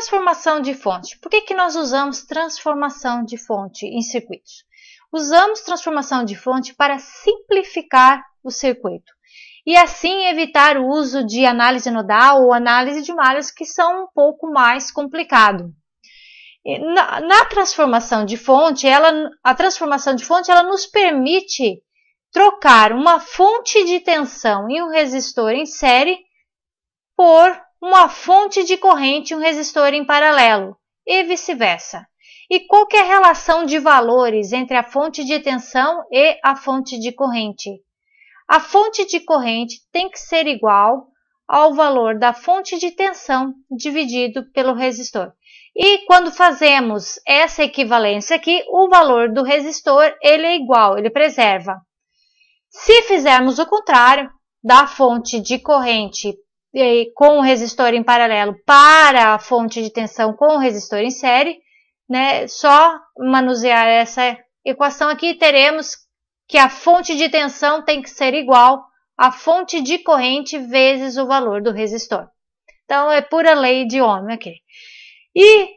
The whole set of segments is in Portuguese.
transformação de fonte. Por que nós usamos transformação de fonte em circuitos? Usamos transformação de fonte para simplificar o circuito e assim evitar o uso de análise nodal ou análise de malhas que são um pouco mais complicado. Na transformação de fonte, a transformação de fonte ela nos permite trocar uma fonte de tensão e um resistor em série por uma fonte de corrente e um resistor em paralelo, e vice-versa. E qual que é a relação de valores entre a fonte de tensão e a fonte de corrente? A fonte de corrente tem que ser igual ao valor da fonte de tensão dividido pelo resistor. E quando fazemos essa equivalência aqui, o valor do resistor ele é igual, ele preserva. Se fizermos o contrário, da fonte de corrente com o resistor em paralelo para a fonte de tensão com o resistor em série, né, só manusear essa equação aqui, teremos que a fonte de tensão tem que ser igual à fonte de corrente vezes o valor do resistor. Então, é pura lei de Ohm aqui. E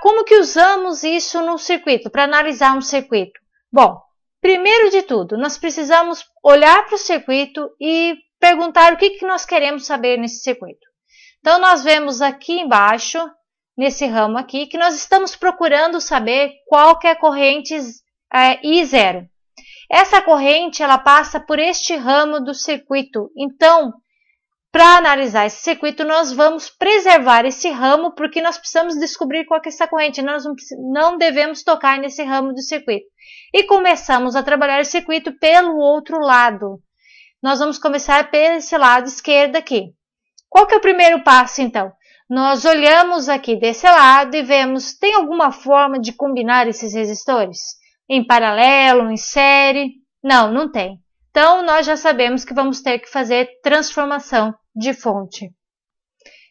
como que usamos isso no circuito, para analisar um circuito? Bom, primeiro de tudo, nós precisamos olhar para o circuito e perguntar o que nós queremos saber nesse circuito. Então, nós vemos aqui embaixo, nesse ramo aqui, que nós estamos procurando saber qual que é a corrente I0. Essa corrente, ela passa por este ramo do circuito. Então, para analisar esse circuito, nós vamos preservar esse ramo, porque nós precisamos descobrir qual que é essa corrente. Nós não devemos tocar nesse ramo do circuito. E começamos a trabalhar o circuito pelo outro lado. Nós vamos começar pelo lado esquerdo aqui. Qual que é o primeiro passo, então? Nós olhamos aqui desse lado e vemos, tem alguma forma de combinar esses resistores? Em paralelo, em série? Não, não tem. Então, nós já sabemos que vamos ter que fazer transformação de fonte.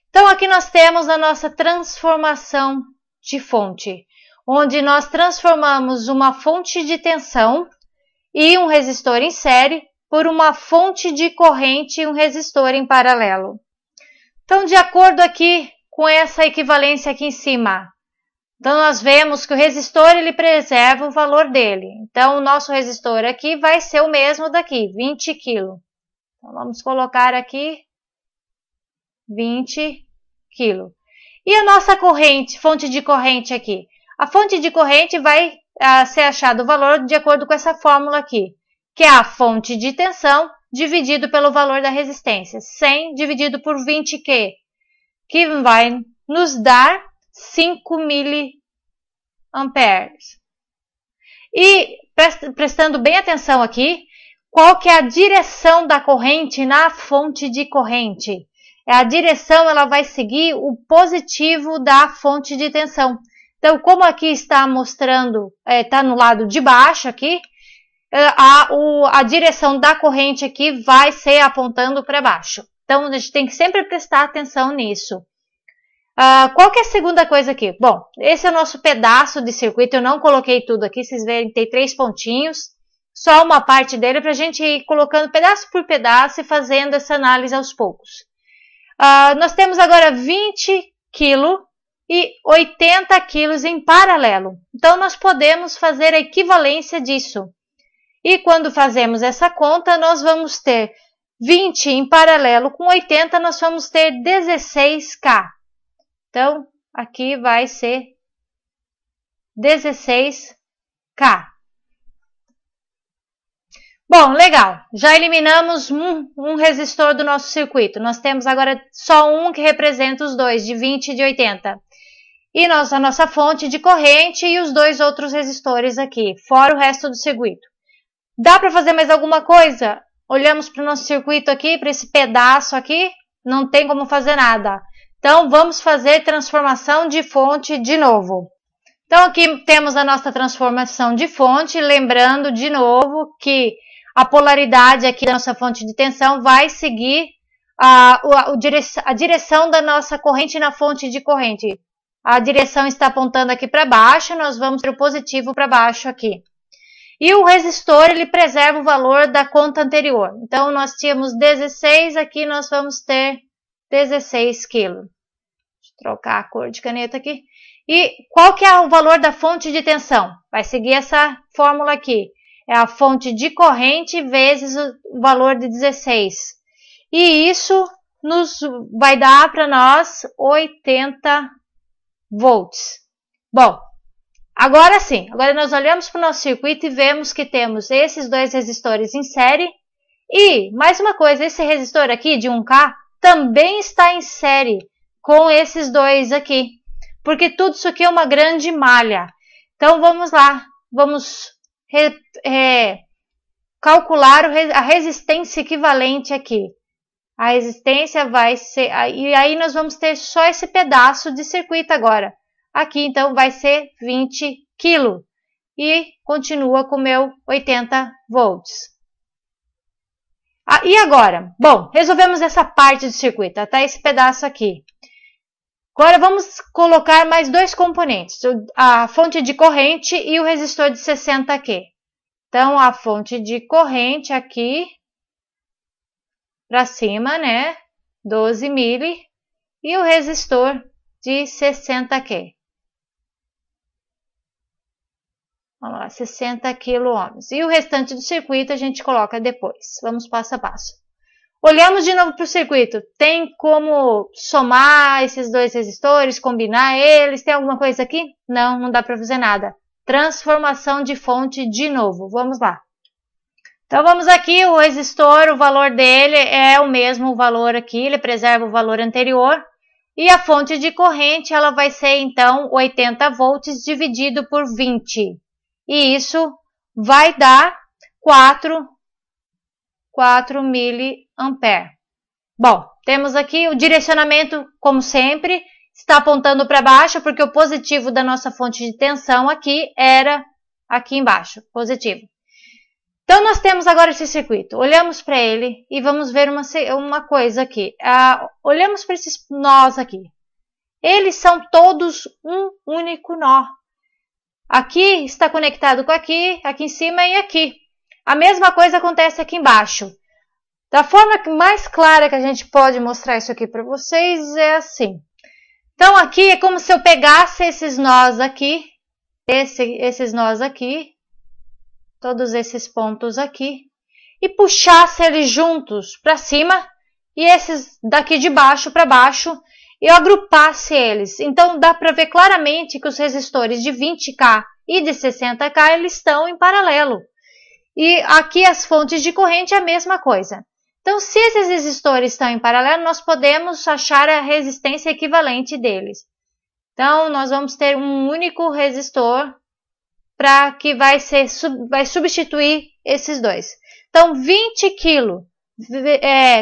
Então, aqui nós temos a nossa transformação de fonte, onde nós transformamos uma fonte de tensão e um resistor em série por uma fonte de corrente e um resistor em paralelo. Então, de acordo aqui com essa equivalência aqui em cima, então nós vemos que o resistor ele preserva o valor dele. Então, o nosso resistor aqui vai ser o mesmo daqui, 20 kg. Então, vamos colocar aqui 20 kg. E a nossa corrente, fonte de corrente aqui? A fonte de corrente vai ser achado o valor de acordo com essa fórmula aqui, que é a fonte de tensão dividido pelo valor da resistência, 100 dividido por 20Q, que vai nos dar 5 miliamperes. E prestando bem atenção aqui, qual que é a direção da corrente na fonte de corrente? A direção ela vai seguir o positivo da fonte de tensão. Então, como aqui está mostrando, está no lado de baixo aqui, a direção da corrente aqui vai ser apontando para baixo. Então, a gente tem que sempre prestar atenção nisso. Qual que é a segunda coisa aqui? Bom, esse é o nosso pedaço de circuito. Eu não coloquei tudo aqui, vocês verem, tem 3 pontinhos. Só uma parte dele para a gente ir colocando pedaço por pedaço e fazendo essa análise aos poucos. Nós temos agora 20 kg e 80 kg em paralelo. Então, nós podemos fazer a equivalência disso. E quando fazemos essa conta, nós vamos ter 20 em paralelo com 80, nós vamos ter 16K. Então, aqui vai ser 16K. Bom, legal. Já eliminamos um resistor do nosso circuito. Nós temos agora só um que representa os dois, de 20 e de 80. E a nossa fonte de corrente e os 2 outros resistores aqui, fora o resto do circuito. Dá para fazer mais alguma coisa? Olhamos para o nosso circuito aqui, para esse pedaço aqui, não tem como fazer nada. Então, vamos fazer transformação de fonte de novo. Então, aqui temos a nossa transformação de fonte, lembrando de novo que a polaridade aqui da nossa fonte de tensão vai seguir a direção da nossa corrente na fonte de corrente. A direção está apontando aqui para baixo, nós vamos ter o positivo para baixo aqui. E o resistor, ele preserva o valor da conta anterior. Então, nós tínhamos 16, aqui nós vamos ter 16 kg. Deixa eu trocar a cor de caneta aqui. E qual que é o valor da fonte de tensão? Vai seguir essa fórmula aqui. É a fonte de corrente vezes o valor de 16. E isso vai dar para nós 80 volts. Bom, agora sim. Agora nós olhamos para o nosso circuito e vemos que temos esses dois resistores em série. E, mais uma coisa, esse resistor aqui de 1K também está em série com esses dois aqui. Porque tudo isso aqui é uma grande malha. Então, vamos lá. Vamos calcular a resistência equivalente aqui. A resistência vai ser... E aí, nós vamos ter só esse pedaço de circuito agora. Aqui, então, vai ser 20 kg. E continua com o meu 80 volts. E agora? Bom, resolvemos essa parte do circuito, até esse pedaço aqui. Agora vamos colocar mais dois componentes, a fonte de corrente e o resistor de 60Q. Então, a fonte de corrente aqui, para cima, né? 12 mili. E o resistor de 60Q. Vamos lá, 60 kΩ. E o restante do circuito a gente coloca depois. Vamos passo a passo. Olhamos de novo para o circuito. Tem como somar esses dois resistores, combinar eles? Tem alguma coisa aqui? Não, não dá para fazer nada. Transformação de fonte de novo. Vamos lá. Então, vamos aqui. O resistor, o valor dele é o mesmo valor aqui. Ele preserva o valor anterior. E a fonte de corrente, ela vai ser, então, 80 volts dividido por 20. E isso vai dar 4 miliamperes. Bom, temos aqui o direcionamento, como sempre, está apontando para baixo, porque o positivo da nossa fonte de tensão aqui era aqui embaixo, positivo. Então, nós temos agora esse circuito. Olhamos para ele e vamos ver uma coisa aqui. Olhamos para esses nós aqui. Eles são todos um único nó. Aqui está conectado com aqui em cima e aqui. A mesma coisa acontece aqui embaixo. Da forma mais clara que a gente pode mostrar isso aqui para vocês é assim. Então, aqui é como se eu pegasse esses nós aqui, esses nós aqui, todos esses pontos aqui, e puxasse eles juntos para cima e esses daqui de baixo para baixo, e eu agrupasse eles. Então, dá para ver claramente que os resistores de 20K e de 60K, eles estão em paralelo. E aqui as fontes de corrente é a mesma coisa. Então, se esses resistores estão em paralelo, nós podemos achar a resistência equivalente deles. Então, nós vamos ter um único resistor que vai substituir esses dois. Então, 20 kg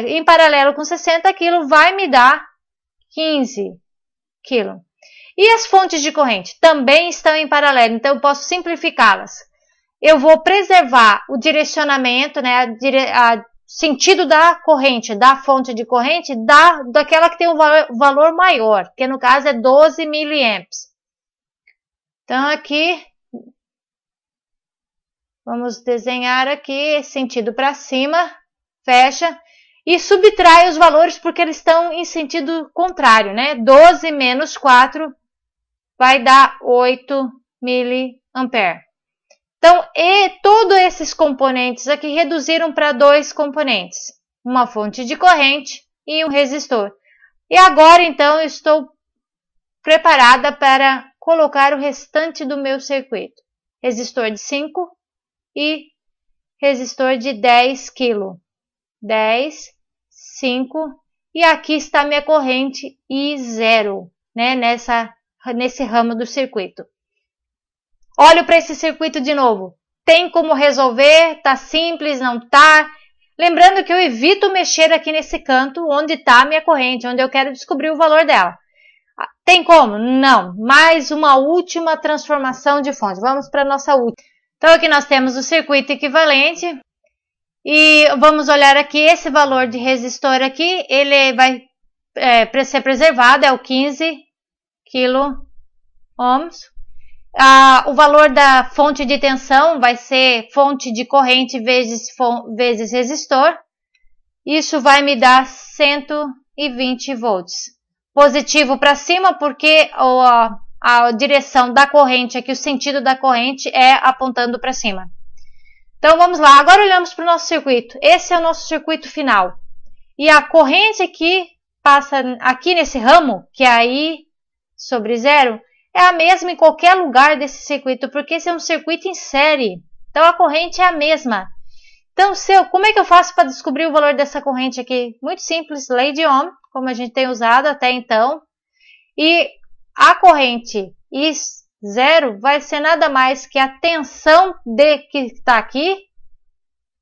em paralelo com 60 kg vai me dar 15 kg. E as fontes de corrente também estão em paralelo, então eu posso simplificá-las. Eu vou preservar o direcionamento, né, a sentido da corrente, da fonte de corrente, daquela que tem um valor maior, que no caso é 12 miliamperes. Então aqui, vamos desenhar aqui, sentido para cima, fecha. E subtrai os valores porque eles estão em sentido contrário, né? 12 menos 4 vai dar 8 miliamperes. Então, todos esses componentes aqui reduziram para dois componentes. Uma fonte de corrente e um resistor. E agora, então, eu estou preparada para colocar o restante do meu circuito. Resistor de 5 e resistor de 10 kg. 10, 5, e aqui está minha corrente I0, né, nesse ramo do circuito. Olho para esse circuito de novo. Tem como resolver? Tá simples? Não tá? Lembrando que eu evito mexer aqui nesse canto onde está a minha corrente, onde eu quero descobrir o valor dela. Tem como? Não. Mais uma última transformação de fonte. Vamos para a nossa última. Então, aqui nós temos o circuito equivalente. E vamos olhar aqui, esse valor de resistor aqui, ele vai ser preservado, é o 15 kΩ. O valor da fonte de tensão vai ser fonte de corrente vezes resistor. Isso vai me dar 120 volts. positivo para cima, porque a direção da corrente aqui, o sentido da corrente é apontando para cima. Então vamos lá, agora olhamos para o nosso circuito. Esse é o nosso circuito final. E a corrente que passa aqui nesse ramo, que é I sobre 0, é a mesma em qualquer lugar desse circuito, porque esse é um circuito em série. Então a corrente é a mesma. Então, como é que eu faço para descobrir o valor dessa corrente aqui? Muito simples, lei de Ohm, como a gente tem usado até então. E a corrente I0 vai ser nada mais que a tensão que está aqui,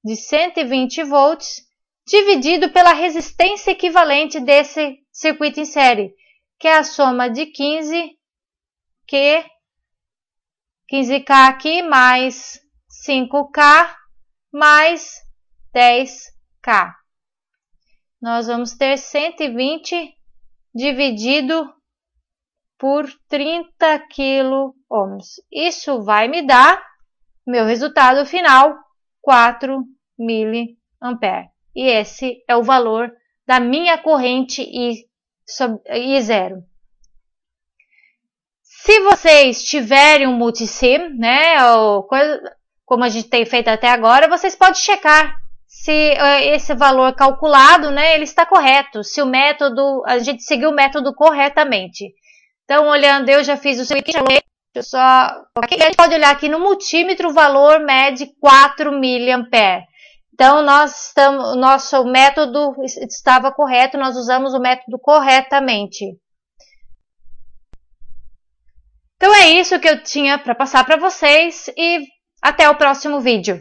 de 120 volts, dividido pela resistência equivalente desse circuito em série, que é a soma de 15K aqui, mais 5K, mais 10K. Nós vamos ter 120 dividido por 30 kΩ. Isso vai me dar, meu resultado final, 4 mA. E esse é o valor da minha corrente I0. Se vocês tiverem um multisim, né, como a gente tem feito até agora, vocês podem checar se esse valor calculado, né, ele está correto, se a gente seguiu o método corretamente. Então, olhando, eu já fiz o circuito, aqui a gente pode olhar aqui no multímetro, o valor mede 4 mA. Então, nosso método estava correto, nós usamos o método corretamente. Então, é isso que eu tinha para passar para vocês e até o próximo vídeo.